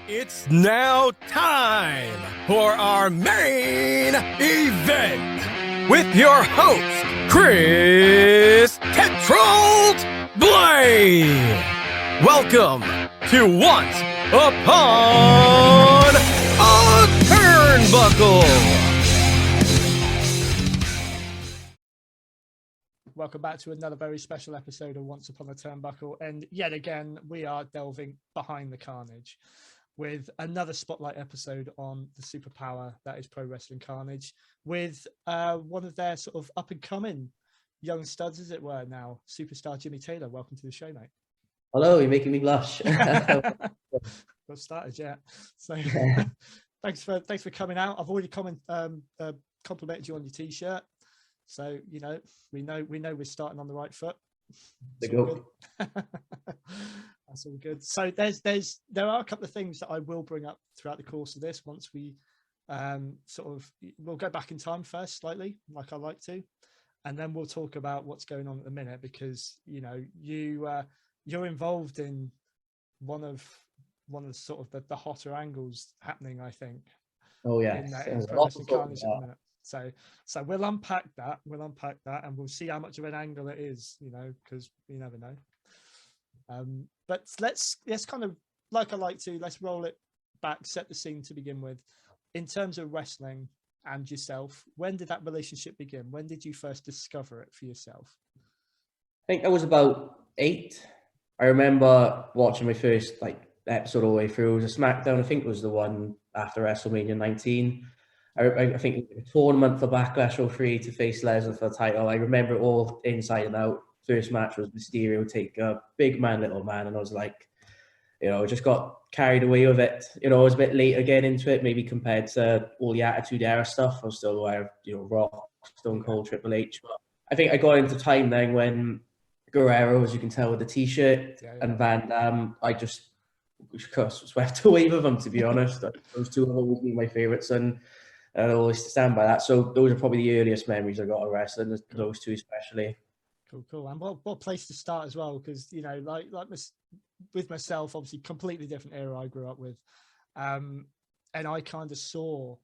It's now time for our main event with your host, Chris Tetrold Blade. Welcome to Once Upon a Turnbuckle. Welcome back to another very special episode of Once Upon a Turnbuckle, and yet again we are delving behind the carnage with another spotlight episode on the superpower that is Pro Wrestling Karnage, with one of their sort of up-and-coming young studs, as it were, now, superstar Jimmy Taylor. Welcome to the show, mate. Hello, you're making me blush. Got started yet. So thanks for coming out. I've already complimented you on your t-shirt. So, you know we're starting on the right foot. That's all good. So there are a couple of things that I will bring up throughout the course of this once we we'll go back in time first slightly, like I like to, and then we'll talk about what's going on at the minute, because you're involved in one of sort of the hotter angles happening, I think. Oh yeah, in Pro Wrestling Karnage at the minute. So we'll unpack that, and we'll see how much of an angle it is, because you never know. But let's kind of, like I like to, let's roll it back, set the scene to begin with. In terms of wrestling and yourself, when did that relationship begin? When did you first discover it for yourself? I think I was about 8. I remember watching my first episode all the way through. It was a SmackDown. I think it was the one after WrestleMania 19. I think a tournament for Backlash 03 to face Lesnar for the title. I remember it all inside and out. First match was Mysterio take a big man, little man, and I was like, just got carried away with it. I was a bit late again into it, maybe compared to all the Attitude Era stuff. I was still aware of, Rock, Stone Cold, Triple H. But I think I got into time then when Guerrero, as you can tell with the t-shirt, and Van Damme, I just swept away with them, to be honest. Those two have always been my favourites, and I always stand by that. So those are probably the earliest memories I got of wrestling, those two especially. Cool. And what place to start as well, because with myself, obviously completely different era I grew up with, and I kind of saw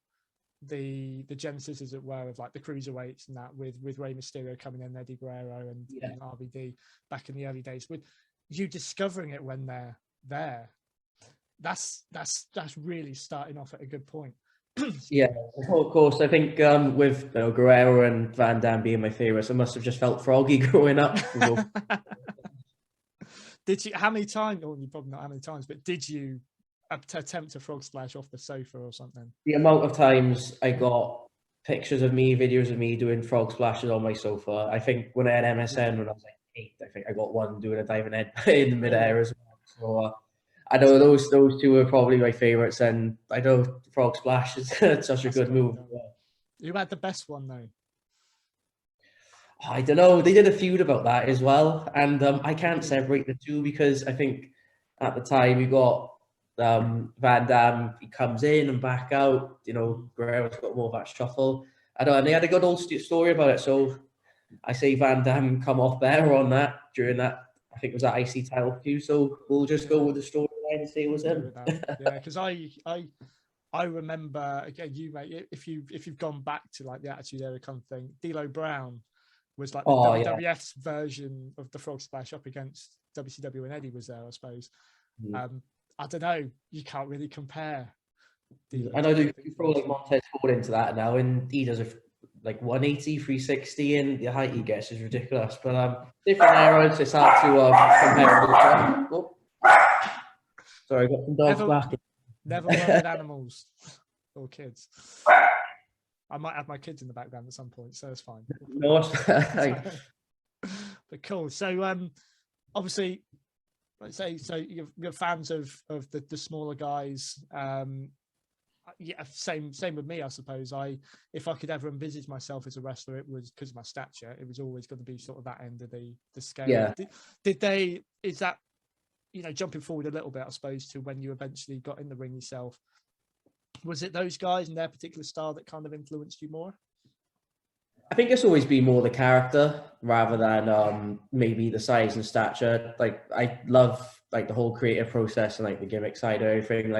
the genesis, as it were, of like the cruiserweights and that, with Rey Mysterio coming in, Eddie Guerrero and RVD back in the early days. With you discovering it when they're there, that's really starting off at a good point. Yeah, of course. I think with Guerrero and Van Damme being my favourites, I must have just felt froggy growing up. Did you? How many times? Or you probably not how many times, but did you attempt a frog splash off the sofa or something? The amount of times I got pictures of me, videos of me doing frog splashes on my sofa. I think when I had MSN when I was like 8, I think I got one doing a diving head in the midair as well. So I know those two are probably my favourites, and I know frog splash is such a good move. You had the best one though. I don't know. They did a feud about that as well, and I can't separate the two, because I think at the time you got Van Damme. He comes in and back out. Guerrero's got more of that shuffle. And they had a good old story about it. So I say Van Damme come off better on that during that. I think it was that IC title feud. So we'll just go with the storyline and say it was him. Yeah, because I remember, again, you mate, if you've gone back to like the Attitude Era kind of thing, D'Lo Brown was like the WWF's version of the frog splash up against WCW, and Eddie was there, I suppose. I don't know, you can't really compare. I know you throw like Montez Ford into that now, and he does a 180, 360, and the height he gets is ridiculous. But different eras, it's hard to compare. Sorry, I got some dogs barking. Never work with animals or kids. I might have my kids in the background at some point, so it's fine. No. But cool. So obviously, let's say, so you're fans of the smaller guys. Yeah, same with me, I suppose. If I could ever envisage myself as a wrestler, it was because of my stature. It was always going to be sort of that end of the scale. Yeah. Is that jumping forward a little bit, I suppose, to when you eventually got in the ring yourself? Was it those guys and their particular style that kind of influenced you more? I think it's always been more the character rather than maybe the size and stature. I love the whole creative process and the gimmick side of everything.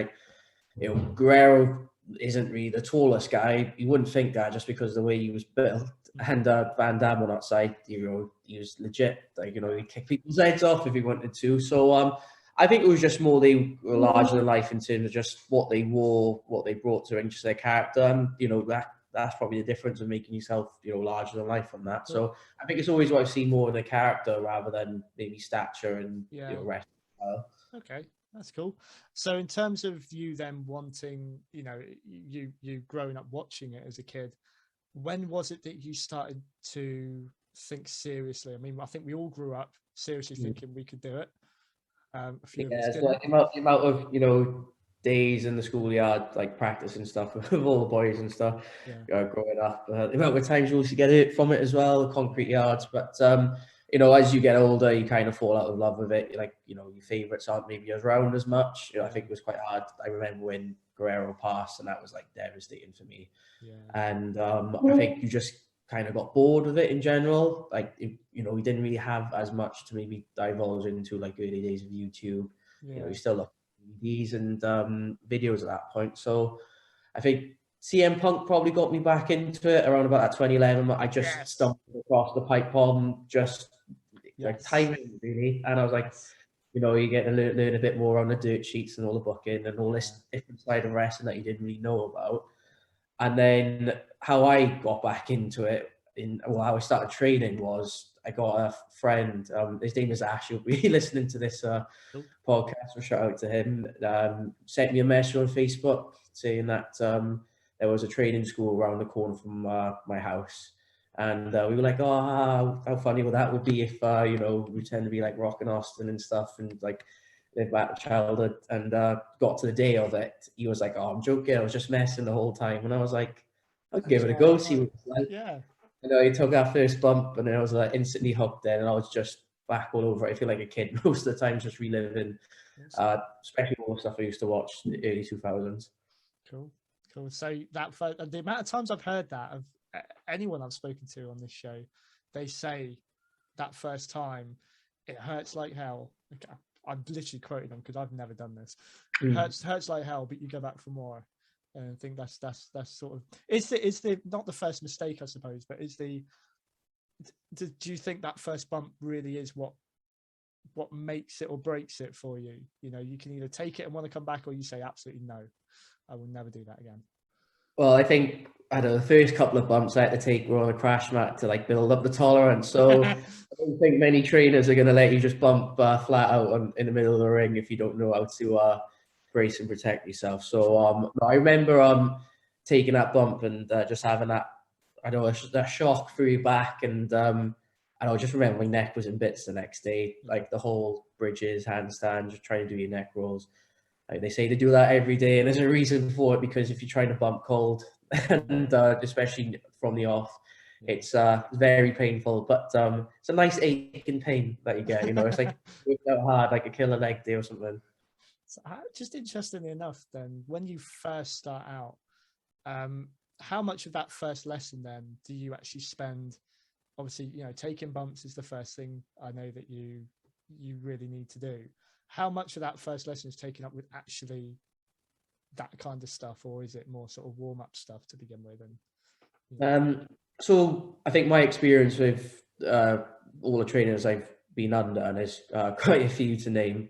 Guerrero isn't really the tallest guy. You wouldn't think that just because of the way he was built. And Van Damme on that side, he was legit. Like, he'd kick people's heads off if he wanted to. So I think it was just more they were larger than life in terms of just what they wore, what they brought to ring, just their character. And, that's probably the difference of making yourself, larger than life from that. So I think it's always what I've seen more of the character rather than maybe stature and wrestling style. Okay, that's cool. So in terms of you then wanting, you growing up watching it as a kid, when was it that you started to think seriously? I mean, I think we all grew up seriously thinking we could do it. A few of us didn't. The amount of days in the schoolyard, like practicing stuff with all the boys and stuff, growing up. The amount of times you also get hurt from it as well, the concrete yards. But as you get older, you kind of fall out of love with it. Like, your favourites aren't maybe around as much. I think it was quite hard. I remember when Guerrero passed, and that was like devastating for me. Yeah. And I think you just kind of got bored with it in general. Like, we didn't really have as much to maybe divulge into, like early days of YouTube. You still look DVDs and videos at that point. So I think CM Punk probably got me back into it around about that 2011. I just stumbled across the pipe bomb, just like timing really, and I was like, you get to learn a bit more on the dirt sheets and all the booking and all this different side of wrestling that you didn't really know about. And then how I got back into it, how I started training was I got a friend, his name is Ash, he'll be listening to this podcast, so shout out to him, sent me a message on Facebook saying that there was a training school around the corner from my house. And we were like, oh, how funny would that be if, we tend to be like Rock and Austin and stuff and like live back to childhood. And got to the day of it, he was like, oh, I'm joking, I was just messing the whole time. And I was like, I'll give it a go, see what it's like. Yeah. He took our first bump and I was like instantly hooked then, and I was just back all over it. I feel like a kid most of the time, just reliving, especially all the stuff I used to watch in the early 2000s. Cool. So the amount of times I've heard that of anyone I've spoken to on this show, they say that first time it hurts like hell. Okay, I'm literally quoting them because I've never done this. It hurts like hell, but you go back for more. And I think that's sort of is the not the first mistake, I suppose, but do you think that first bump really is what makes it or breaks it for you? You can either take it and want to come back, or you say absolutely no, I will never do that again. Well, I think the first couple of bumps I had to take were on a crash mat to like build up the tolerance. So I don't think many trainers are going to let you just bump flat out in the middle of the ring if you don't know how to brace and protect yourself. So I remember taking that bump and just having that, that shock through your back, and I just remember my neck was in bits the next day, like the whole bridges, handstand, just trying to do your neck rolls. Like they say to do that every day, and there's a reason for it, because if you're trying to bump cold and especially from the off, it's very painful, but it's a nice aching pain that you get. It's like worked out hard, like a killer leg day or something. So, just interestingly enough, then, when you first start out, how much of that first lesson then do you actually spend? Obviously, taking bumps is the first thing I know that you really need to do. How much of that first lesson is taken up with actually that kind of stuff, or is it more sort of warm up stuff to begin with? And so I think my experience with all the trainers I've been under, and there's quite a few to name,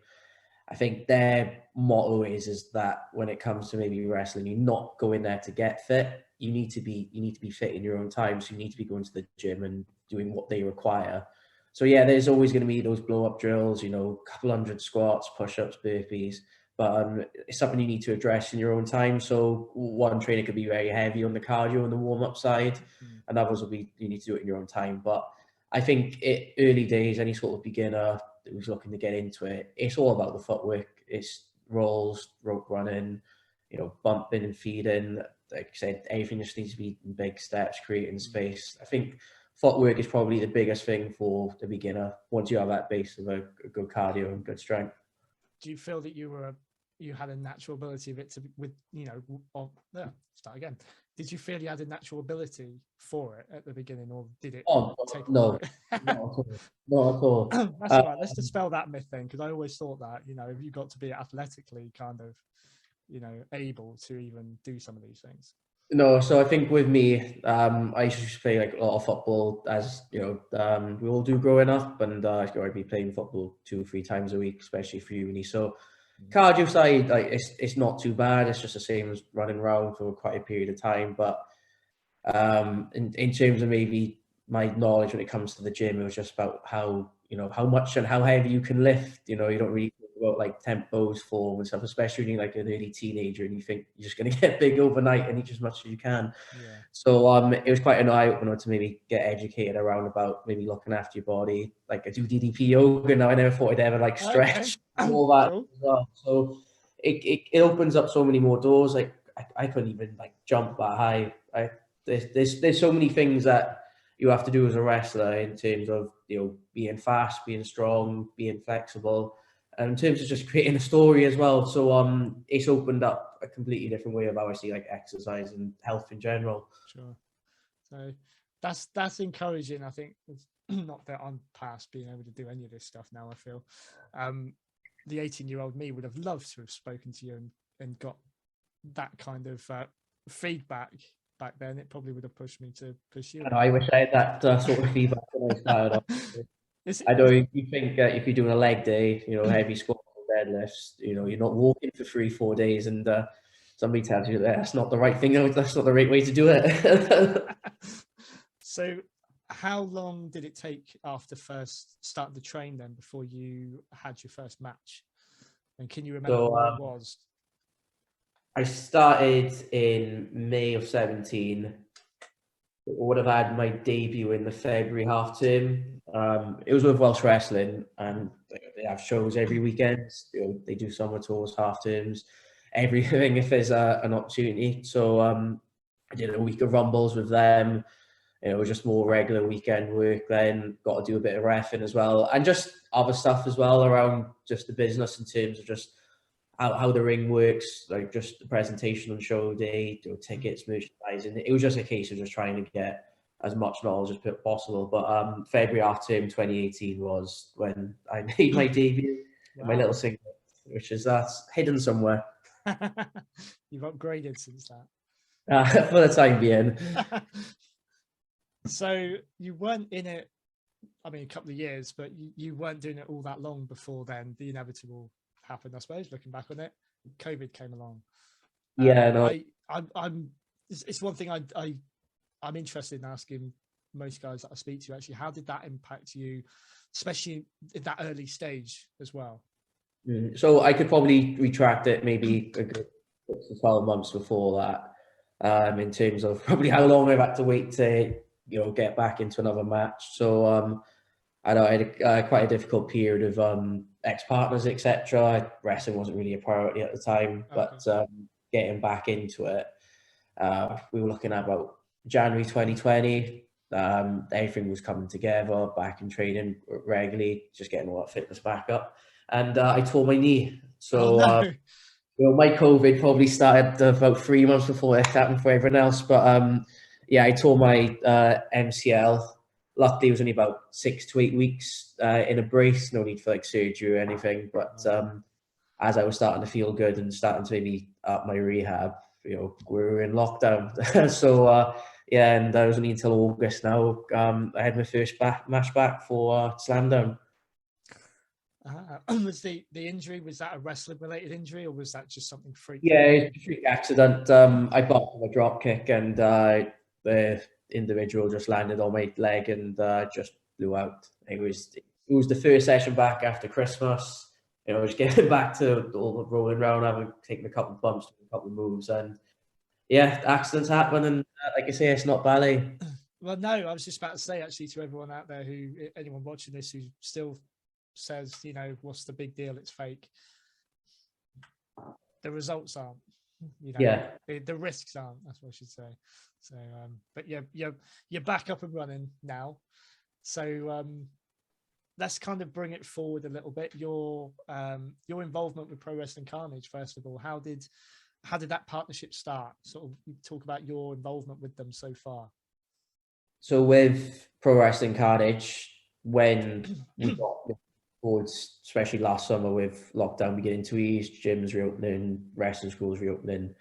I think their motto is that when it comes to maybe wrestling, you're not going there to get fit. You need to be fit in your own time. So you need to be going to the gym and doing what they require. So yeah, there's always going to be those blow up drills, a couple hundred squats, push-ups, burpees, but it's something you need to address in your own time. So one trainer could be very heavy on the cardio and the warm-up side, and others will be, you need to do it in your own time. But I think early days, any sort of beginner who's looking to get into it, it's all about the footwork. It's rolls, rope running, bumping and feeding. Like I said, everything just needs to be in big steps, creating space. I think footwork is probably the biggest thing for the beginner once you have that base of a good cardio and good strength. Do you feel that you had a natural ability of it start again? Did you feel you had a natural ability for it at the beginning, or did it take a while? Not at all. That's right. Let's dispel that myth then, because I always thought that, if you got to be athletically kind of able to even do some of these things? No, so I think with me, I used to play like a lot of football, as we all do growing up, and I'd be playing football 2 or 3 times a week, especially for uni. So cardio side, like it's not too bad. It's just the same as running around for quite a period of time. But in terms of maybe my knowledge when it comes to the gym, it was just about how much and how heavy you can lift. You don't really think about like tempos, form and stuff, especially when you're like an early teenager and you think you're just going to get big overnight and eat as much as you can. Yeah. So it was quite an eye opener to maybe get educated around about maybe looking after your body. Like I do DDP yoga now. I never thought I'd ever like stretch and all that Cool. as well. So it opens up so many more doors. Like I couldn't even like jump that high. There's so many things that you have to do as a wrestler in terms of being fast, being strong, being flexible, and in terms of just creating a story as well. So it's opened up a completely different way of how I see like exercise and health in general. Sure. So that's encouraging. I think it's not that I'm past being able to do any of this stuff now. I feel the 18-year-old me would have loved to have spoken to you and got that kind of feedback back then. It probably would have pushed me to pursue it. I wish I had that sort of feedback when I started off. I know you think if you're doing a leg day, heavy squats or deadlifts, you're not walking for 3-4 days, and somebody tells you that's not the right thing. That's not the right way to do it. So, how long did it take after first starting to train then before you had your first match? And can you remember what it was? I started in May of 17. I would have had my debut in the February half term. It was with Welsh Wrestling, and they have shows every weekend. They do summer tours, half terms, everything if there's an opportunity. So I did a week of rumbles with them. It was just more regular weekend work. Then got to do a bit of reffing as well, and just other stuff as well around just the business in terms of just how the ring works, like just the presentation on show day, tickets, merchandising. It was just a case of just trying to get as much knowledge as possible. But February half term 2018 was when I made my debut. Wow. My little singlet, which is that's hidden somewhere. You've upgraded since that. For the time being. So you weren't in it, I mean, a couple of years, but you weren't doing it all that long before then. The inevitable happened, I suppose, looking back on it. COVID came along. Yeah, no. It's one thing I'm interested in asking most guys that I speak to, actually. How did that impact you, especially in that early stage as well? So I could probably retract it maybe a good 6 to 12 months before that, in terms of probably how long I've had to wait to get back into another match. So I know I had quite a difficult period of ex-partners, etc. Wrestling wasn't really a priority at the time, but getting back into it, we were looking at about January 2020. Everything was coming together, back in training regularly, just getting all that fitness back up. And I tore my knee. So my COVID probably started about 3 months before it happened for everyone else. But I tore my MCL. Luckily, it was only about 6 to 8 weeks in a brace. No need for like surgery or anything. But as I was starting to feel good and starting to maybe up my rehab, we were in lockdown. So and that was only until August now. I had my first match back for Slamdown. Was the injury, was that a wrestling related injury, or was that just something freak? Yeah, it's a freak accident. I bumped from a drop kick, and the individual just landed on my leg and just blew out. It was the first session back after Christmas. Just getting back to all rolling around, taking a couple of bumps, a couple of moves, and accidents happen. And like I say, it's not ballet. Well, no, I was just about to say, actually, to everyone out there, anyone watching this who still says, what's the big deal? It's fake. The results aren't. The risks aren't. That's what I should say. So, but you're back up and running now. So let's kind of bring it forward a little bit. Your involvement with Pro Wrestling Karnage, first of all, how did that partnership start? Sort of talk about your involvement with them so far. So with Pro Wrestling Karnage, when we got towards, especially last summer with lockdown beginning to ease, gyms reopening, wrestling schools reopening.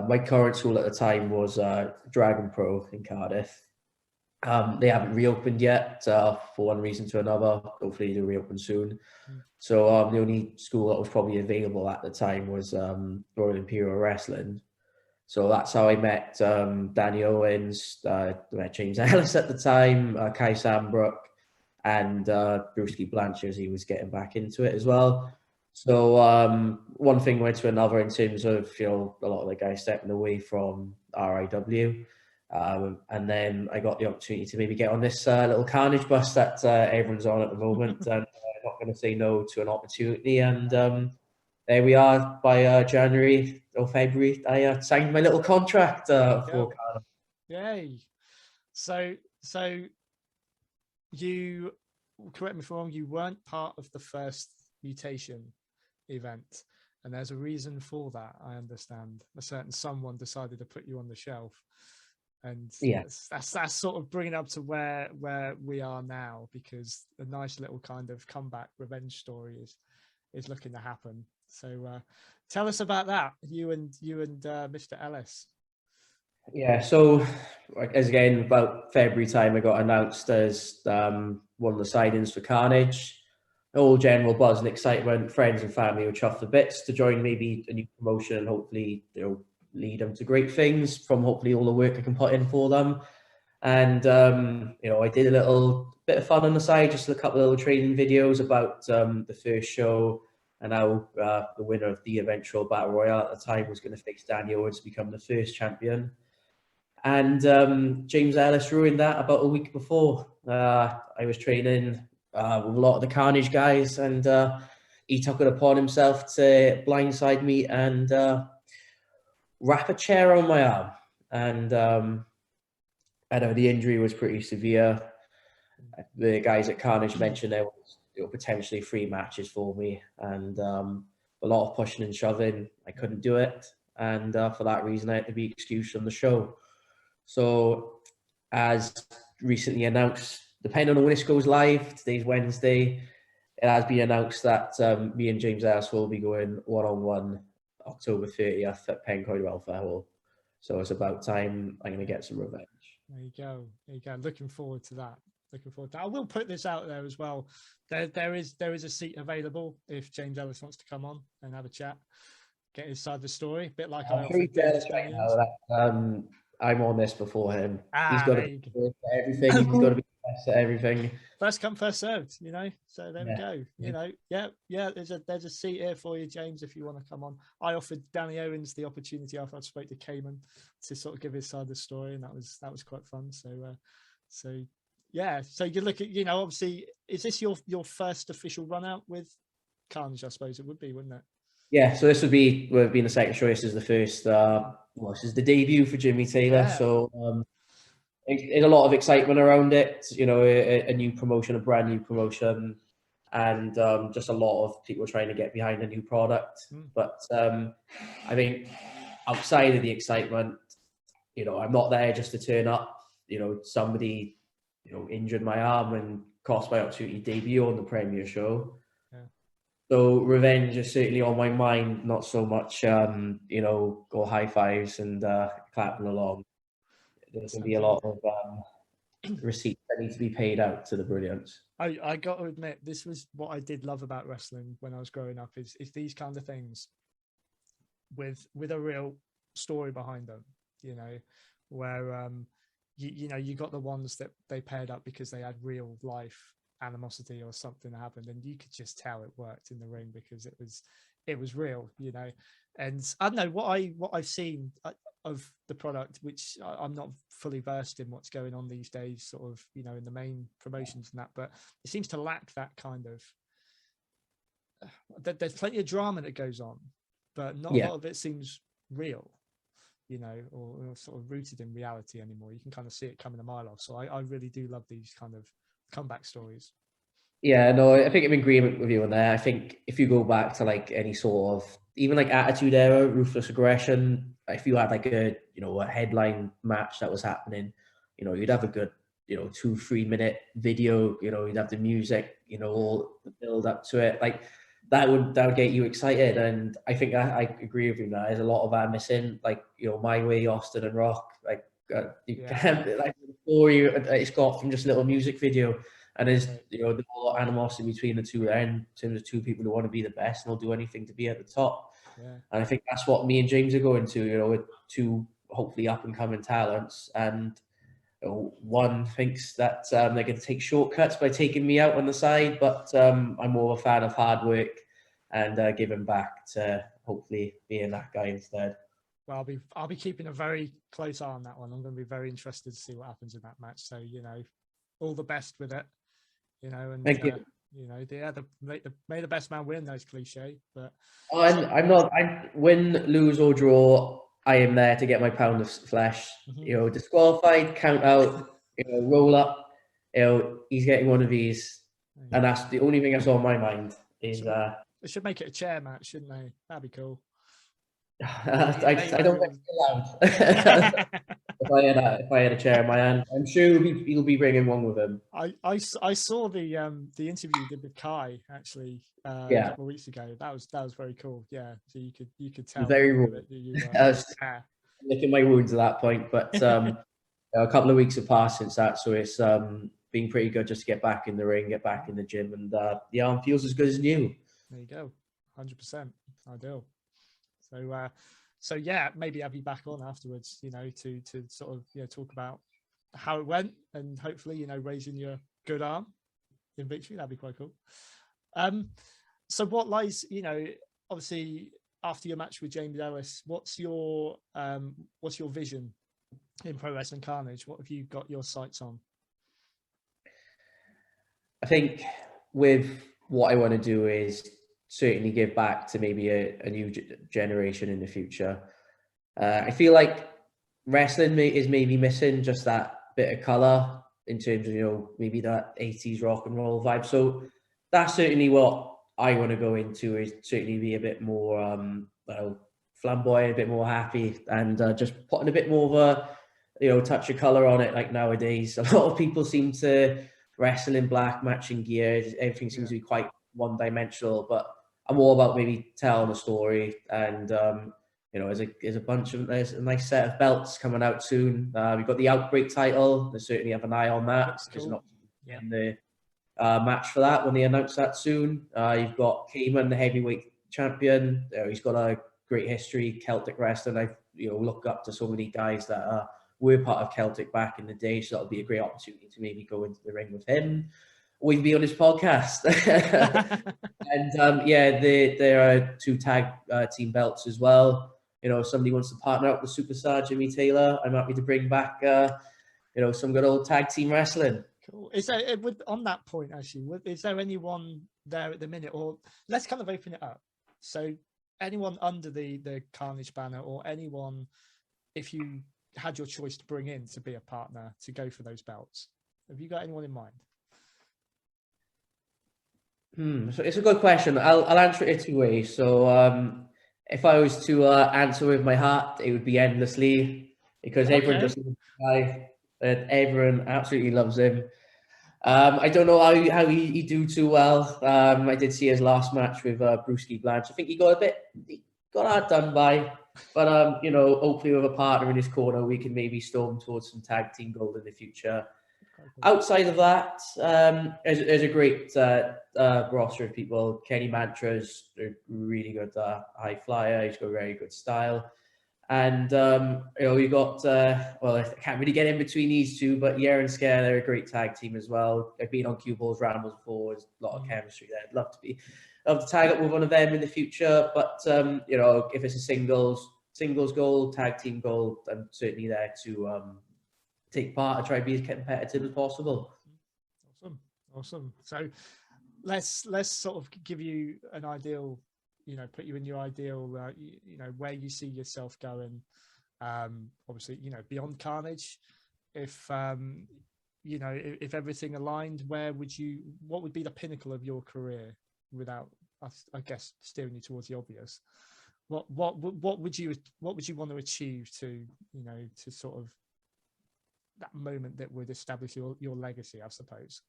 My current school at the time was Dragon Pro in Cardiff. They haven't reopened yet for one reason to another. Hopefully they'll reopen soon. So the only school that was probably available at the time was Royal Imperial Wrestling. So that's how I met Danny Owens, met James Ellis at the time, Kai Sambrook, and Brewski Blanchard as he was getting back into it as well. So one thing went to another in terms of, a lot of the guys stepping away from RIW. And then I got the opportunity to maybe get on this little Karnage bus that everyone's on at the moment. And I'm not going to say no to an opportunity. And there we are by January or February. I signed my little contract for Karnage. Yay. So you, correct me if I'm wrong, you weren't part of the First Mutation event. And there's a reason for that, I understand. A certain someone decided to put you on the shelf. And that's sort of bringing up to where we are now, because a nice little kind of comeback revenge story is looking to happen. So tell us about that, you and Mr. Ellis. Yeah, so as again, about February time, I got announced as one of the signings for Karnage. All general buzz and excitement. Friends and family were chuffed to bits to join maybe a new promotion and hopefully lead them to great things from hopefully all the work I can put in for them. And I did a little bit of fun on the side, just a couple of little training videos about the first show and how the winner of the eventual Battle Royale at the time was going to face Danny Owens to become the first champion. And James Ellis ruined that about a week before. I was training with a lot of the Karnage guys, and he took it upon himself to blindside me and wrap a chair on my arm. And I know the injury was pretty severe. The guys at Karnage mentioned there was potentially 3 matches for me, and a lot of pushing and shoving. I couldn't do it, and for that reason I had to be excused from the show. So as recently announced, depending on when this goes live, today's Wednesday, it has been announced that me and James Ellis will be going one-on-one October 30th at Pencoed Welfare Hall. So it's about time I'm going to get some revenge. There you go. Looking forward to that. I will put this out there as well. There is a seat available if James Ellis wants to come on and have a chat, get his side of the story. A bit like I offered right now that, I'm on this before him. He's got to be everything. He's got to be best at everything. First come, first served. So there we go. There's a seat here for you, James, if you want to come on. I offered Danny Owens the opportunity after I spoke to Cayman to sort of give his side of the story, and that was quite fun. So you look at, obviously, is this your first official run out with Karnage? I suppose it would be, wouldn't it? Yeah, so this would be the second choice. This is the first. This is the debut for Jimmy Taylor. Yeah. So there's a lot of excitement around it. A new promotion, a brand new promotion, and just a lot of people trying to get behind a new product. But I think outside of the excitement, I'm not there just to turn up. Somebody injured my arm and cost my opportunity to debut on the premiere show. So revenge is certainly on my mind, not so much, go high fives and clapping along. There's going to be a lot of receipts that need to be paid out to the Brilliance. I got to admit, this was what I did love about wrestling when I was growing up, is these kind of things with a real story behind them, where, you got the ones that they paired up because they had real life animosity or something that happened, and you could just tell it worked in the ring because it was real, and I don't know what I've seen of the product, which I'm not fully versed in what's going on these days, sort of, in the main promotions and that, but it seems to lack that kind of there's plenty of drama that goes on, but not a lot of it seems real, or sort of rooted in reality anymore. You can kind of see it coming a mile off. So I really do love these kind of comeback stories. Yeah, no, I think I'm in agreement with you on that. I think if you go back to like any sort of, even like Attitude Era, Ruthless Aggression, if you had like a headline match that was happening, you'd have a good 2-3 minute video. You'd have the music, all the build up to it. Like that would get you excited. And I think I agree with you now. There's a lot of that missing. Like, My Way, Austin and Rock. Like you can't, like the story it's got from just a little music video. And there's there's a lot of animosity between the two there in terms of two people who want to be the best and will do anything to be at the top. Yeah. And I think that's what me and James are going to, with two hopefully up and coming talents. And one thinks that they're going to take shortcuts by taking me out on the side, but I'm more of a fan of hard work and giving back to hopefully being that guy instead. Well, I'll be keeping a very close eye on that one. I'm going to be very interested to see what happens in that match. So all the best with it. And Thank you. May the best man win. Those cliche, but I win, lose or draw. I am there to get my pound of flesh. Disqualified, count out, roll up. He's getting one of these, and that's the only thing that's on my mind. Is they should make it a chair match, shouldn't they? That'd be cool. I don't think it's allowed. If I had a chair in my hand, I'm sure he'll be bringing one with him. I saw the interview you did with Kai actually a couple of weeks ago. That was very cool. Yeah, so you could tell very raw. I was licking my wounds at that point, but a couple of weeks have passed since that, so it's been pretty good just to get back in the ring, get back in the gym, and the arm feels as good as new. There you go, 100% ideal. So yeah, maybe have you back on afterwards, to sort of talk about how it went and hopefully raising your good arm in victory. That'd be quite cool. So what lies, obviously after your match with James Ellis, what's your vision in Pro Wrestling Karnage? What have you got your sights on? I think with what I want to do is certainly give back to maybe a new generation in the future. I feel like wrestling is maybe missing just that bit of color in terms of maybe that 80s rock and roll vibe. So that's certainly what I want to go into, is certainly be a bit more flamboyant, a bit more happy, and just putting a bit more of a touch of color on it. Like nowadays, a lot of people seem to wrestle in black matching gear. Everything seems to be quite one-dimensional, but I'm all about maybe telling a story. And there's a nice set of belts coming out soon. We've got the Outbreak title. They certainly have an eye on that. There's not in the match for that when they announce that soon. You've got Cayman, the heavyweight champion. He's got a great history, Celtic wrestling. I look up to so many guys that were part of Celtic back in the day, so that'll be a great opportunity to maybe go into the ring with him, or even be on his podcast. And there are 2 tag team belts as well. If somebody wants to partner up with Superstar Jimmy Taylor, I'm happy to bring back some good old tag team wrestling. Cool. Is there, on that point actually, is there anyone there at the minute, or let's kind of open it up? So anyone under the Karnage banner, or anyone, if you had your choice to bring in to be a partner to go for those belts, have you got anyone in mind? So it's a good question. I'll answer it 2 ways. So if I was to answer with my heart, it would be Endlessly, because everyone just loves the guy, and everyone absolutely loves him. I don't know how he do too well. I did see his last match with Brewski Blanche. I think he got hard done by, but hopefully with a partner in his corner, we can maybe storm towards some tag team gold in the future. Outside of that, there's a great roster of people. Kenny Mantra's a really good high flyer. He's got very good style. And, we got, I can't really get in between these two, but Yer and Scare, they're a great tag team as well. I've been on Cue Balls Rambles before. There's a lot of chemistry there. I'd love to tag up with one of them in the future. But, if it's a singles goal, tag team goal, I'm certainly there to take part and try to be as competitive as possible. Awesome. So let's sort of give you an ideal, put you in your ideal, where you see yourself going. Obviously, beyond Karnage. If if everything aligned, what would be the pinnacle of your career, without, I guess, steering you towards the obvious? What would you want to achieve to sort of moment that would establish your legacy, I suppose?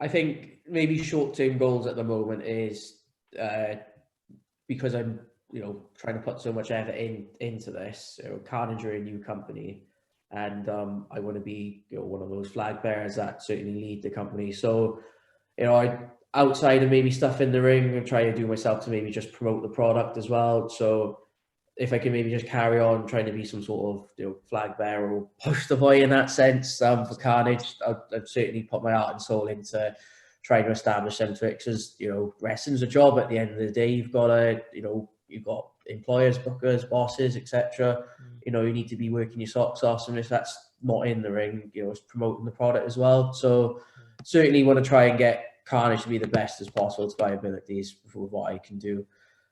I think maybe short-term goals at the moment is because I'm, trying to put so much effort into this. Karnage are a new company, and I want to be, one of those flag bearers that certainly lead the company. So, outside of maybe stuff in the ring, I'm trying to do myself to maybe just promote the product as well. So if I can maybe just carry on trying to be some sort of flag bearer or poster boy in that sense for Karnage, I'd certainly put my heart and soul into trying to establish them to it, because wrestling's a job at the end of the day. You've got to you've got employers, bookers, bosses, etc. You need to be working your socks off, and if that's not in the ring, it's promoting the product as well. So certainly want to try and get Karnage to be the best as possible to my abilities for what I can do.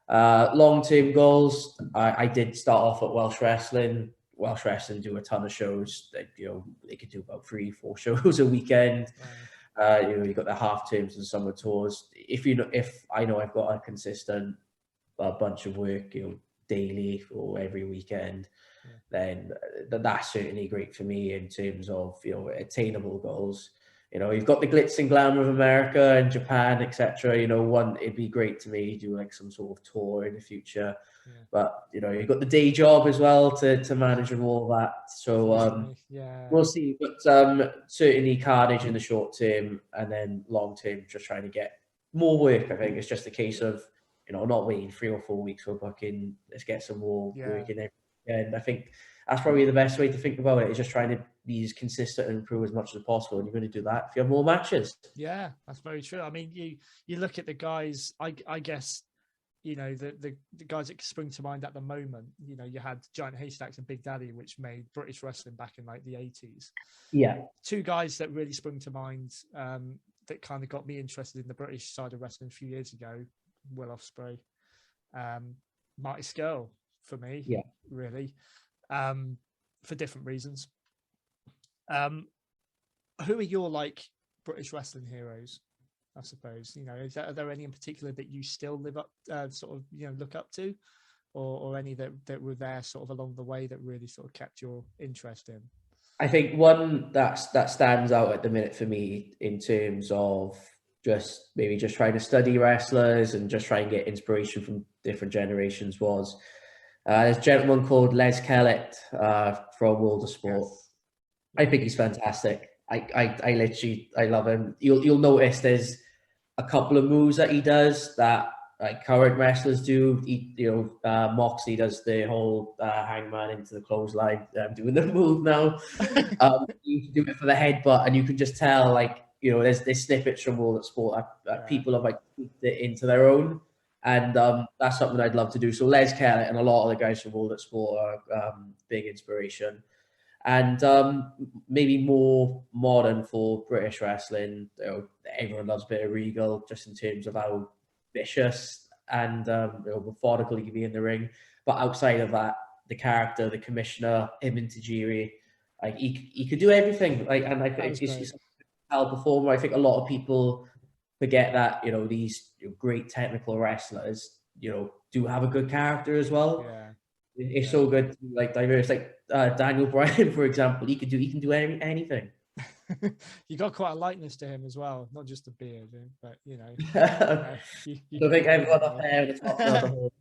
Long-term goals, I did start off at Welsh Wrestling. Welsh Wrestling do a ton of shows. They could do about 3-4 shows a weekend. You've got the half terms and summer tours. If I know I've got a consistent bunch of work, daily or every weekend, then that's certainly great for me in terms of attainable goals. You've got the glitz and glamour of America and Japan, etc. It'd be great to maybe do like some sort of tour in the future. But you've got the day job as well to manage and all that. So we'll see. But certainly Karnage in the short term, and then long term, just trying to get more work. I think it's just a case of not waiting 3 or 4 weeks for booking. Let's get some more work in there. And I think that's probably the best way to think about it, is just trying to be as consistent and improve as much as possible. And you're going to do that if you have more matches. Yeah, that's very true. I mean, you look at the guys, I guess, the guys that spring to mind at the moment, you had Giant Haystacks and Big Daddy, which made British wrestling back in like the 80s. Yeah. Two guys that really sprung to mind that kind of got me interested in the British side of wrestling a few years ago, Will Ospreay, Marty Scurll for me, really, for different reasons. Who are your British wrestling heroes, I suppose? Are there any in particular that you still look up to, or any that were there sort of along the way that really sort of kept your interest in? I think one that stands out at the minute for me in terms of just trying to study wrestlers and just try and get inspiration from different generations was there's a gentleman called Les Kellett from World of Sport. Yes. I think he's fantastic. I love him. You'll notice there's a couple of moves that he does that current wrestlers do. Moxley does the whole hangman into the clothesline. I'm doing the move now. You can do it for the headbutt, and you can just tell there's snippets from World of Sport that people have put it into their own, and that's something I'd love to do. So Les Kellett and a lot of the guys from World of Sport are big inspiration. And maybe more modern for British wrestling, everyone loves a bit of Regal, just in terms of how vicious and methodical he can be in the ring. But outside of that, the character, the commissioner, him and Tajiri, he could do everything. And I think he's a hell performer. I think a lot of people forget that these great technical wrestlers do have a good character as well. Yeah. It's so good to be diverse. Daniel Bryan, for example, he can do anything. You got quite a likeness to him as well, not just a beard, but I think I've got up hair and top.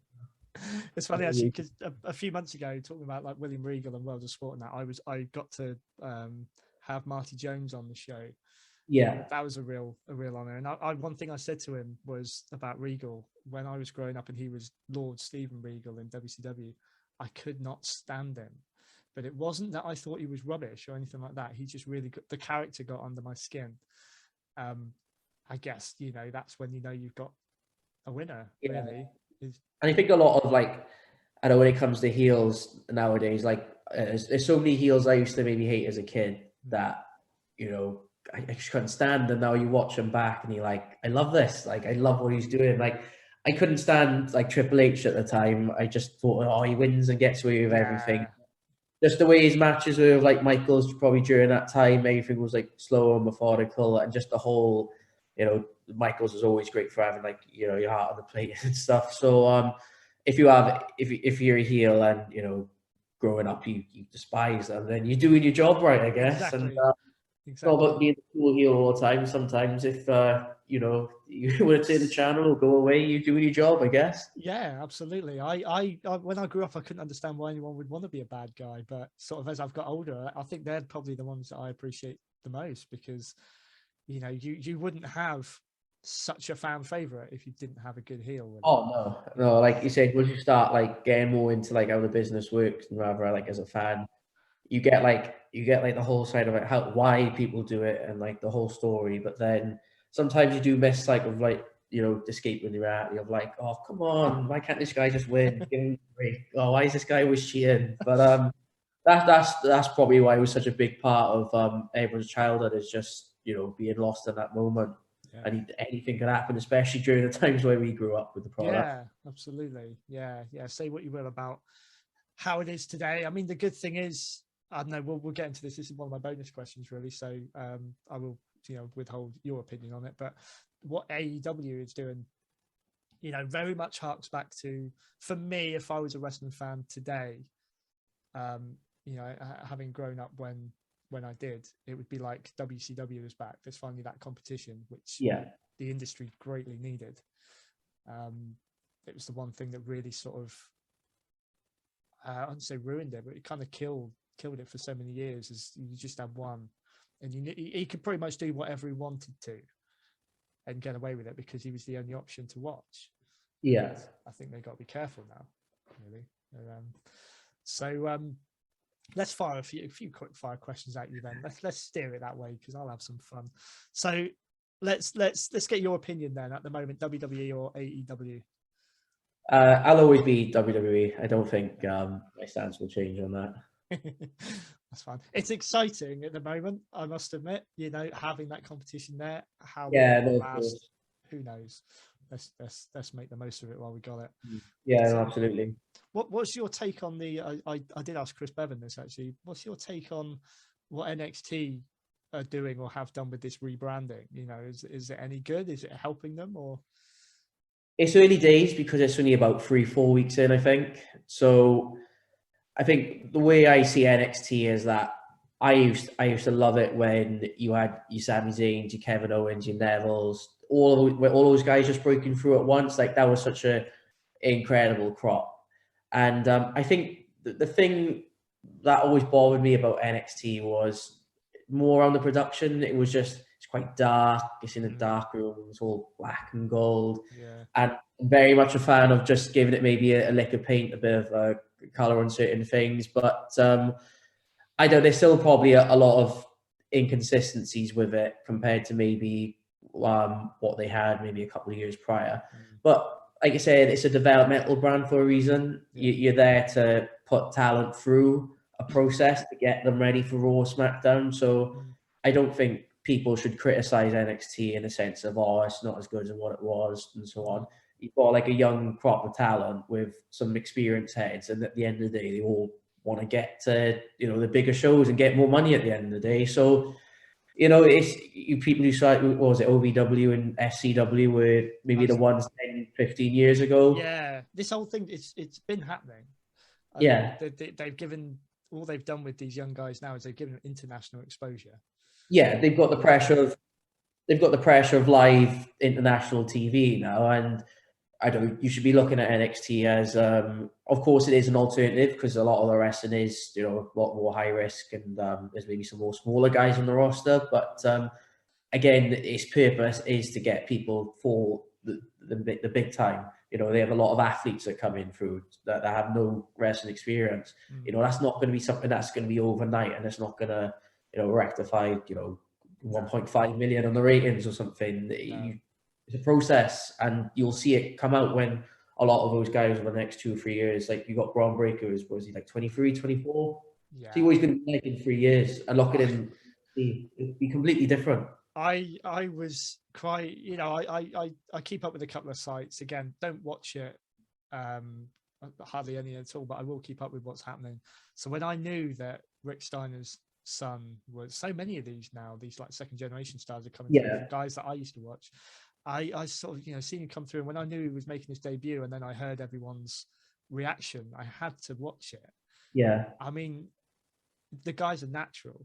It's funny actually, because a few months ago, talking about William Regal and World of Sport and that, I got to have Marty Jones on the show. Yeah, that was a real honor. And one thing I said to him was about Regal when I was growing up, and he was Lord Steven Regal in WCW. I could not stand him, but it wasn't that I thought he was rubbish or anything like that. He just really the character got under my skin. I guess that's when you've got a winner. Yeah. Really. And I think a lot of I know when it comes to heels nowadays, there's so many heels I used to maybe hate as a kid that I just couldn't stand, and now you watch him back and you're like, I love this. I love what he's doing. I couldn't stand Triple H at the time. I just thought, he wins and gets away with everything. Just the way his matches were with Michaels, probably during that time, everything was slow and methodical, and just the whole, Michaels was always great for having your heart on the plate and stuff. So if you're a heel and growing up, you despise them, then you're doing your job right, I guess. Exactly. And it's not about being the cool heel all the time. Sometimes if you know, you want to turn the channel or go away, you're doing your job, I guess. Yeah, absolutely. I when I grew up, I couldn't understand why anyone would want to be a bad guy, but sort of as I've got older, I think they're probably the ones that I appreciate the most, because you know, you wouldn't have such a fan favorite if you didn't have a good heel. Really. Oh no, like you said, once you start like getting more into like how the business works, and rather like as a fan, you get like the whole side of it, why people do it, and like the whole story. But then sometimes you do miss like of like, you know, escaping the reality of like, oh come on, why can't this guy just win? Give him a break. Oh, why is this guy always cheating? But that's probably why it was such a big part of everyone's childhood, is just, you know, being lost in that moment. Yeah. And anything could happen, especially during the times where we grew up with the product. Yeah, absolutely. Yeah. Say what you will about how it is today. I mean, the good thing is, I don't know, we'll get into this. This is one of my bonus questions, really. So I will, you know, withhold your opinion on it. But what AEW is doing, you know, very much harks back to, for me, if I was a wrestling fan today, you know, having grown up when I did, it would be like WCW is back. There's finally that competition, which the industry greatly needed. It was the one thing that really sort of, I wouldn't say ruined it, but it kind of killed it for so many years, as you just had one, and he could pretty much do whatever he wanted to and get away with it because he was the only option to watch. Yeah. I think they've got to be careful now, really. So let's fire a few quick fire questions at you then. Let's steer it that way, because I'll have some fun. So let's get your opinion then at the moment, WWE or AEW? I'll always be WWE. I don't think my stance will change on that. That's fine. It's exciting at the moment, I must admit. You know, having that competition there. How last, who knows? Let's make the most of it while we got it. Yeah, no, absolutely. What's your take on the? I did ask Chris Bevan this actually. What's your take on what NXT are doing or have done with this rebranding? You know, is it any good? Is it helping them, or? It's early days because it's only about 3-4 weeks in, I think. So I think the way I see NXT is that I used to love it when you had your Sami Zayn's, your Kevin Owens, your Neville's, all those guys just breaking through at once. Like, that was such a incredible crop. And I think the thing that always bothered me about NXT was more on the production. It was just, it's quite dark. It's in a dark room. It's all black and gold. Yeah. And I'm very much a fan of just giving it maybe a lick of paint, a bit of color on certain things. But I don't. There's still probably a lot of inconsistencies with it compared to maybe what they had maybe a couple of years prior. But like I said, it's a developmental brand for a reason. You're there to put talent through a process to get them ready for Raw, SmackDown. So I don't think people should criticize NXT in the sense of, oh, it's not as good as what it was and so on. You've got like a young crop of talent with some experienced heads, and at the end of the day, they all want to get to, you know, the bigger shows and get more money at the end of the day. So, you know, it's you people who started, what was it, OVW and FCW were maybe the ones 10, 15 years ago. Yeah, this whole thing, it's been happening. They've given, all they've done with these young guys now is they've given them international exposure. Yeah, they've got the pressure of live international TV now, and I don't. You should be looking at NXT as, of course, it is an alternative because a lot of the wrestling is, you know, a lot more high risk, and there's maybe some more smaller guys on the roster. But again, its purpose is to get people for the big time. You know, they have a lot of athletes that come in through that have no wrestling experience. You know, that's not going to be something that's going to be overnight, and it's not going to, you know, rectify, you know, 1.5 million on the ratings or something. It's a process, and you'll see it come out when a lot of those guys over the next 2 or 3 years, like you got Braun Breaker, was he like 23, 24? Yeah. See what he's going to be like in 3 years, and look at him, it'd be completely different. I was quite, you know, I keep up with a couple of sites. Again, don't watch it hardly any at all, but I will keep up with what's happening. So when I knew that Rick Steiner's son was, so many of these now, these like second generation stars are coming through, guys that I used to watch. I sort of, you know, seen him come through, and when I knew he was making his debut, and then I heard everyone's reaction, I had to watch it. Yeah. I mean, the guy's a natural.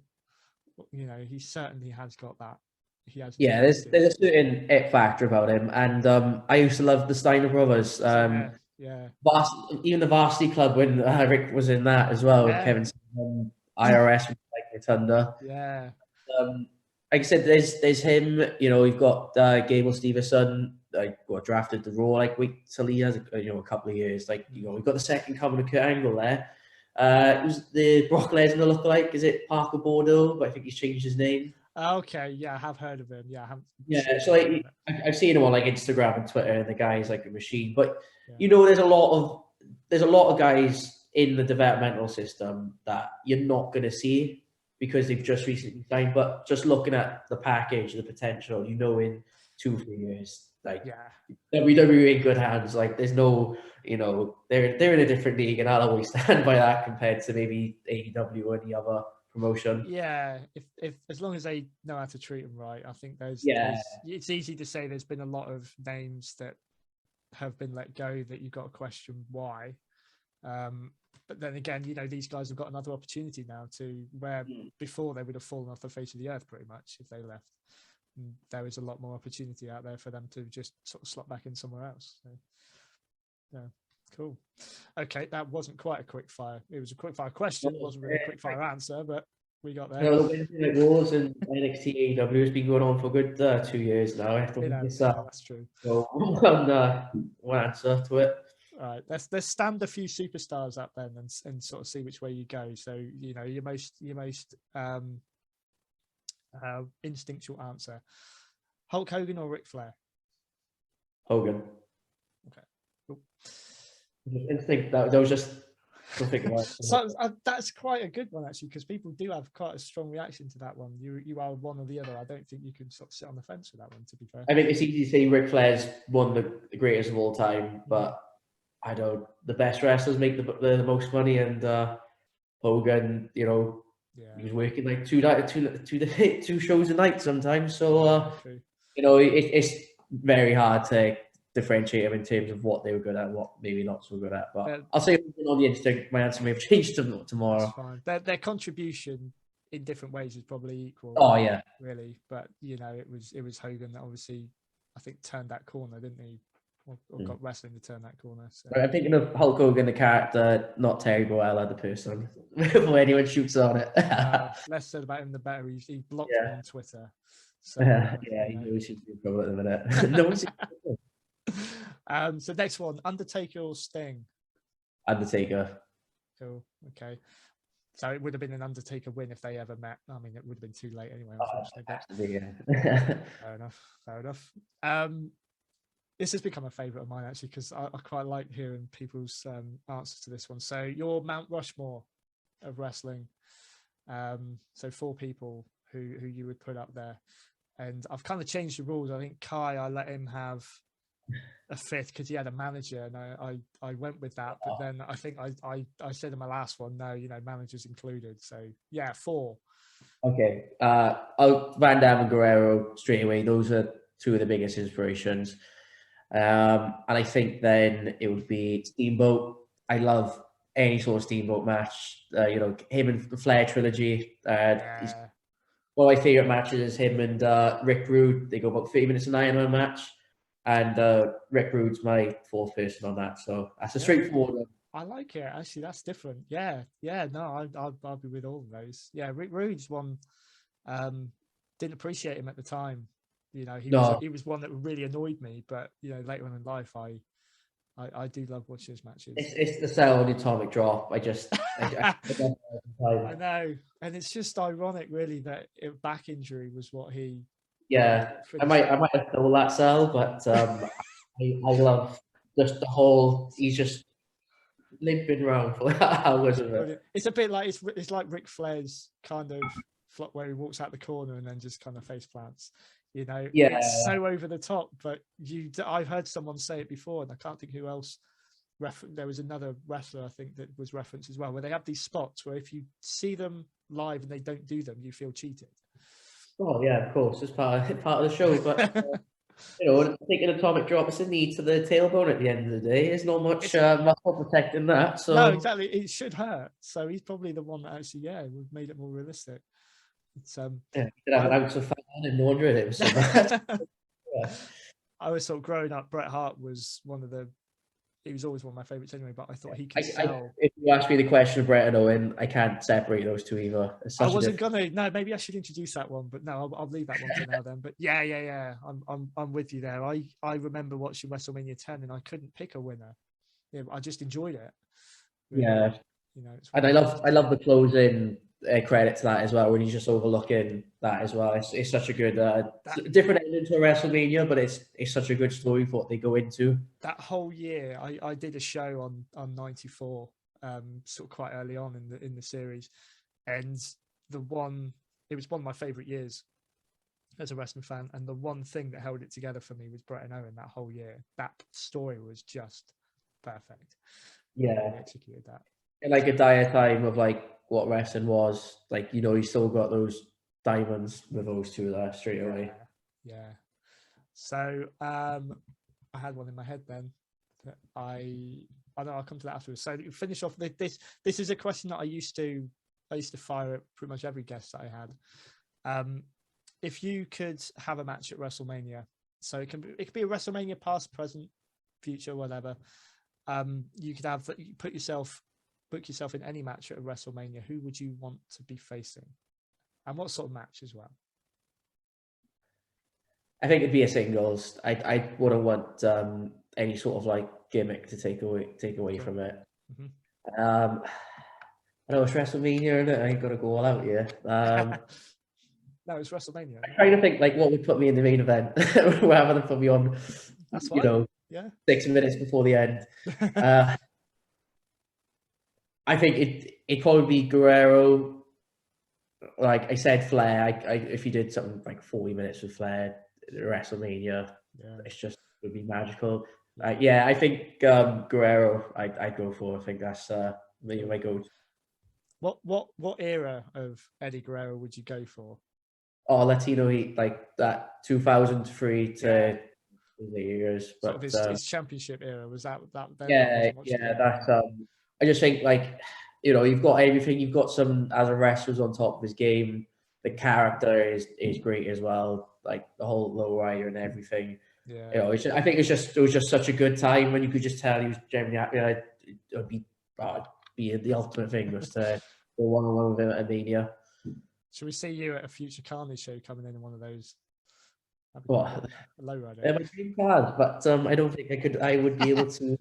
You know, he certainly has got that. He has. Yeah, there's a certain it factor about him, and I used to love the Steiner brothers. Yeah. Even the Varsity Club when Rick was in that as well. Yeah. Kevin IRS with Mike Rotunda. Yeah. Like I said, there's him. You know, we've got Gable Stevenson. Got drafted to Raw like wait till he has a couple of years. Like we've got the second coming of Kurt Angle there. It was the Brock Lesnar lookalike. Is it Parker Bordeaux? But I think he's changed his name. Okay, yeah, I have heard of him. Yeah, I haven't. Yeah, so like, I've seen him on like Instagram and Twitter, and the guy's like a machine. But Yeah. there's a lot of guys in the developmental system that you're not going to see because they've just recently signed. But just looking at the package, the potential, in 2-3 years, like WWE in good hands. Like there's no, they're in a different league, and I'll always stand by that compared to maybe AEW or any other promotion. Yeah, if as long as they know how to treat them right, I think there's it's easy to say there's been a lot of names that have been let go that you've got to question why. But then again, these guys have got another opportunity now to where before they would have fallen off the face of the earth pretty much if they left. And there is a lot more opportunity out there for them to just sort of slot back in somewhere else. So, yeah. Cool. Okay, that wasn't quite a quick fire. It was a quick fire question. It wasn't really a quick fire answer, but we got there. The wars in NXT AEW has been going on for a good 2 years now. That's true. So one answer to it. All right, let's stand a few superstars up then and sort of see which way you go. So your most instinctual answer: Hulk Hogan or Ric Flair? Hogan. Okay. Cool. Instinct. That was just something about. So that's quite a good one actually, because people do have quite a strong reaction to that one. You are one or the other. I don't think you can sort of sit on the fence with that one. To be fair, I mean, it's easy to say Ric Flair's one of the greatest of all time, but I don't. The best wrestlers make the most money, and Hogan, he was working like two shows a night sometimes. So it's very hard to differentiate them in terms of what they were good at, what maybe not so good at. But I'll say on the instinct, my answer may have changed tomorrow. That's fine. Their contribution in different ways is probably equal. Oh yeah, really. But it was Hogan that obviously I think turned that corner, didn't he? Or got wrestling to turn that corner. So. I'm thinking of Hulk Hogan, the character, not Terry Boella, the person. Before anyone shoots on it. Less said about him, the better. He blocked me on Twitter. So, he knows he's in trouble at the minute. No one's. So next one, Undertaker or Sting? Undertaker. Cool. Okay. So it would have been an Undertaker win if they ever met. I mean, it would have been too late anyway. Fair enough. This has become a favourite of mine actually, because I quite like hearing people's answers to this one. So your Mount Rushmore of wrestling. So 4 people who you would put up there, and I've kind of changed the rules. I think Kai, I let him have a 5th because he had a manager, and I went with that. But then I think I said in my last one, no, managers included. So yeah, 4. Okay, Van Damme and Guerrero straight away. Those are 2 of the biggest inspirations. And I think then it would be Steamboat. I love any sort of Steamboat match. Him and the Flair trilogy. One of my favorite matches is him and Rick Rude. They go about 30 minutes an Ironman match, and Rick Rude's my 4th person on that. So that's a straightforward one. I like it. Actually, that's different. Yeah. No, I'll be with all of those. Yeah, Rick Rude's one. Didn't appreciate him at the time. He was one that really annoyed me, but later on in life, I do love watching his matches. It's the cell on the atomic drop. I know, and it's just ironic, really, that back injury was what he. Yeah, I might have stole that cell, but I love just the whole. He's just limping around for hours of it. It's a bit like it's like Ric Flair's kind of flop where he walks out the corner and then just kind of face plants. It's so over the top, but I've heard someone say it before, and I can't think who else. There was another wrestler I think that was referenced as well, where they have these spots where if you see them live and they don't do them, you feel cheated. Oh yeah, of course, it's part of the show. But taking an atomic drop, it's a knee to the tailbone at the end of the day. There's not much muscle protecting that. So no, exactly. It should hurt. So he's probably the one that actually, made it more realistic. It's you could have an ounce of fat and no wonder it was so bad. I was sort of growing up. Bret Hart was he was always one of my favorites anyway. But I thought he could sell. If you ask me the question of Bret and Owen, I can't separate those two either. I wasn't gonna. No, maybe I should introduce that one, but no, I'll leave that one for now then. But yeah. I'm with you there. I remember watching WrestleMania 10 and I couldn't pick a winner. Yeah, I just enjoyed it. Really. Yeah, and I love the closing credit to that as well, when he's just overlooking that as well. It's such a good different ending to a WrestleMania, but it's such a good story for what they go into. That whole year, I did a show on 94, sort of quite early on in the series, and it was one of my favorite years as a wrestling fan, and the one thing that held it together for me was Bret and Owen. That whole year, that story was just perfect. Yeah, executed that. And like a diatribe of like what wrestling was, like, you still got those diamonds with those two there straight away. Yeah. So I had one in my head then. I know I'll come to that afterwards. So to finish off this is a question that I used to fire at pretty much every guest that I had. If you could have a match at WrestleMania, so it could be a WrestleMania past, present, future, whatever. You could book yourself in any match at WrestleMania. Who would you want to be facing, and what sort of match as well? I think it'd be a singles. I wouldn't want any sort of like gimmick to take away from it. Mm-hmm. I know it's WrestleMania, and I ain't gonna go all out here. No, it's WrestleMania. I'm trying to think like what would put me in the main event rather than put me on. That's fine. 6 minutes before the end. I think it'd probably be Guerrero. Like I said, Flair. If you did something like 40 minutes with Flair at WrestleMania, it would be magical. I think Guerrero. I'd go for. I think that's my go. What era of Eddie Guerrero would you go for? Oh, Latino Heat, like that 2003 to the years, but sort of his championship era, was that then? That's I just think like you've got everything. You've got some as a wrestler's on top of his game. The character is great as well, like the whole lowrider and everything. Yeah, I think it was just such a good time when you could just tell he was genuinely happy. It would be the ultimate thing was to go one-on-one with him at Mania. Should we see you at a future Karnage show coming in one of those? What? A lowrider. Yeah, my dream cars, but I don't think I would be able to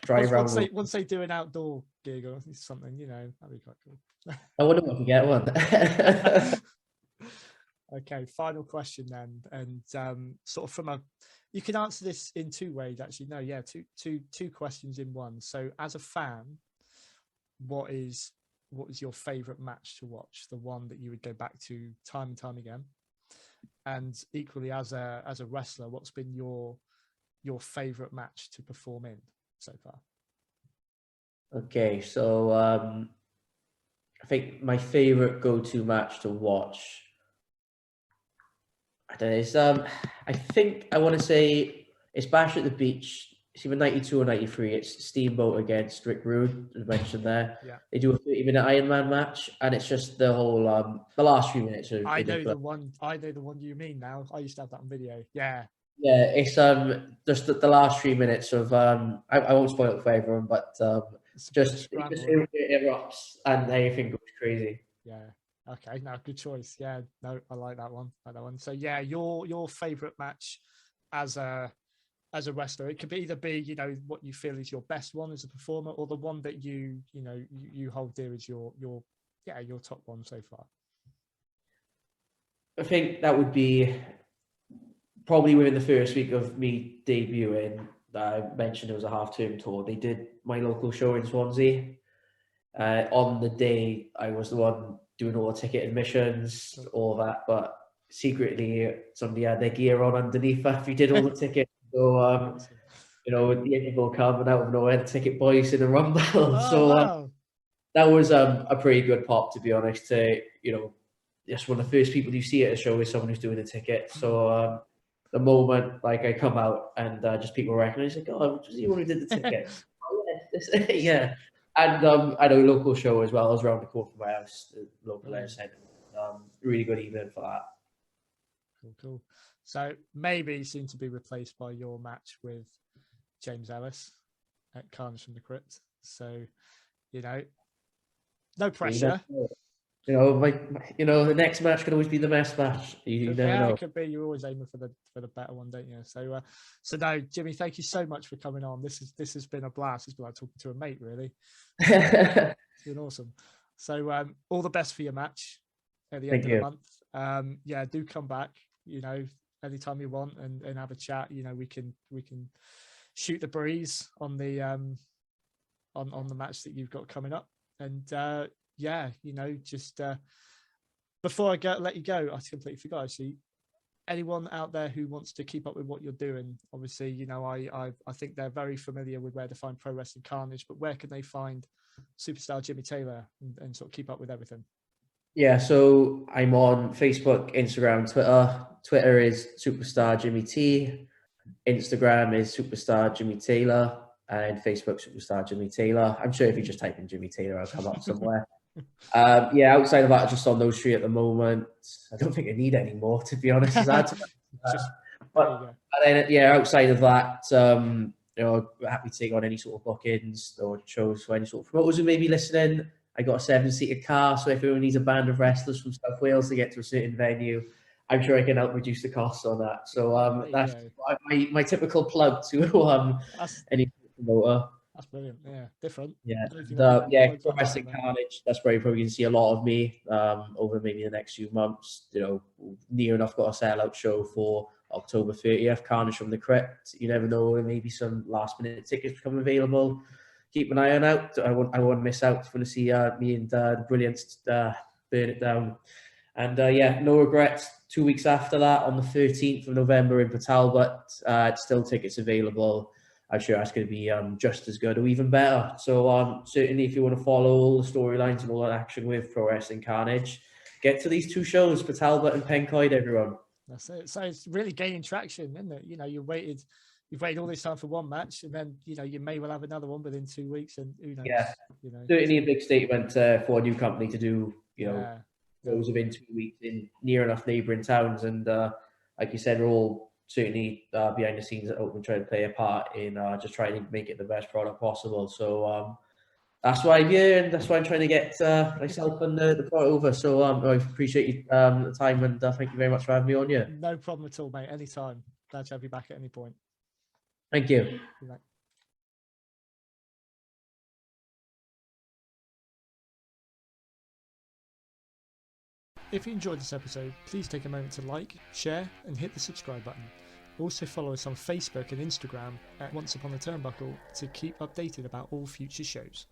drive around. Once they do an outdoor gig or something, that'd be quite cool. I wonder if I can get one. Okay, final question then, and sort of you can answer this in two ways actually. No, yeah, two questions in one. So as a fan, what is your favorite match to watch? The one that you would go back to time and time again? And equally, as a wrestler, what's been your favorite match to perform in so far? Okay, so I think my favorite go-to match to watch, I don't know, is I think I want to say it's Bash at the Beach. It's either 92 or 93. It's Steamboat against Rick Rude, as mentioned there. Yeah. They do a 30-minute Iron Man match, and it's just the whole the last few minutes. I know the one you mean now. I used to have that on video. Yeah. Yeah, it's just the last 3 minutes of I won't spoil it for everyone, but it erupts and everything goes crazy. Yeah. Okay. No, good choice. Yeah. No, I like that one. So yeah, your favorite match as a wrestler, it could either be what you feel is your best one as a performer, or the one that you hold dear as your top one so far. I think that would be probably within the first week of me debuting. I mentioned it was a half-term tour. They did my local show in Swansea. On the day, I was the one doing all the ticket admissions, all that, but secretly somebody had their gear on underneath after you did all the tickets. So, the interval coming out of nowhere, the ticket boys in the rumble. Wow. That was a pretty good pop, to be honest. Just one of the first people you see at a show is someone who's doing a ticket. So the moment like I come out and just people recognize, like, oh, was you one who did the ticket? Oh, yeah, yeah. And I know local show as well. I was around the corner from my house, the local air centre. Really good evening for that. Cool. So maybe soon to be replaced by your match with James Ellis at Karnage from the Krypt. So, no pressure. The next match could always be the best match. You never know. It could be. You're always aiming for the better one, don't you? So, no, Jimmy, thank you so much for coming on. This has been a blast. It's been like talking to a mate, really. It's been awesome. So, all the best for your match at the end of the month. Do come back. Anytime you want and have a chat. We can shoot the breeze on the on the match that you've got coming up. And before I let you go, I completely forgot actually. Anyone out there who wants to keep up with what you're doing, obviously, I think they're very familiar with where to find Pro Wrestling Karnage, but where can they find Superstar Jimmy Taylor and sort of keep up with everything? Yeah, so I'm on Facebook, Instagram, Twitter. Twitter is Superstar Jimmy T. Instagram is Superstar Jimmy Taylor. And Facebook, Superstar Jimmy Taylor. I'm sure if you just type in Jimmy Taylor, I'll come up somewhere. Outside of that, just on those three at the moment. I don't think I need any more, to be honest. Outside of that, happy to take on any sort of bookings or shows for any sort of promoters who may be listening. I got a 7-seater car, so if anyone needs a band of wrestlers from South Wales to get to a certain venue, I'm sure I can help reduce the costs on that. So that's my typical plug to any promoter. That's brilliant. Yeah, different. Pro Wrestling Karnage. That's where you probably can see a lot of me over maybe the next few months. Near enough got a sellout show for October 30th, Karnage from the Krypt. You never know, there may be some last minute tickets become available. Keep an eye on out. I won't miss out for to see me and the Brilliance burn it down. And no regrets. 2 weeks after that, on the 13th of November in Port Talbot, still tickets available. I'm sure that's going to be just as good or even better. So certainly if you want to follow all the storylines and all that action with Pro Wrestling Karnage, get to these two shows, Port Talbot and Pencoed, everyone. That's it. So it's really gaining traction, isn't it? You've waited all this time for one match, and then you may well have another one within 2 weeks, and who knows? Yeah, certainly a big statement for a new company to do. Those within 2 weeks in near enough neighbouring towns, and like you said, we're all certainly behind the scenes at Open trying to play a part in just trying to make it the best product possible. So that's why I'm here, and that's why I'm trying to get myself and the product over. So I appreciate the time, and thank you very much for having me on here. No problem at all, mate. Anytime. Glad to have you back at any point. Thank you. If you enjoyed this episode, please take a moment to like, share, and hit the subscribe button. Also follow us on Facebook and Instagram at Once Upon a Turnbuckle to keep updated about all future shows.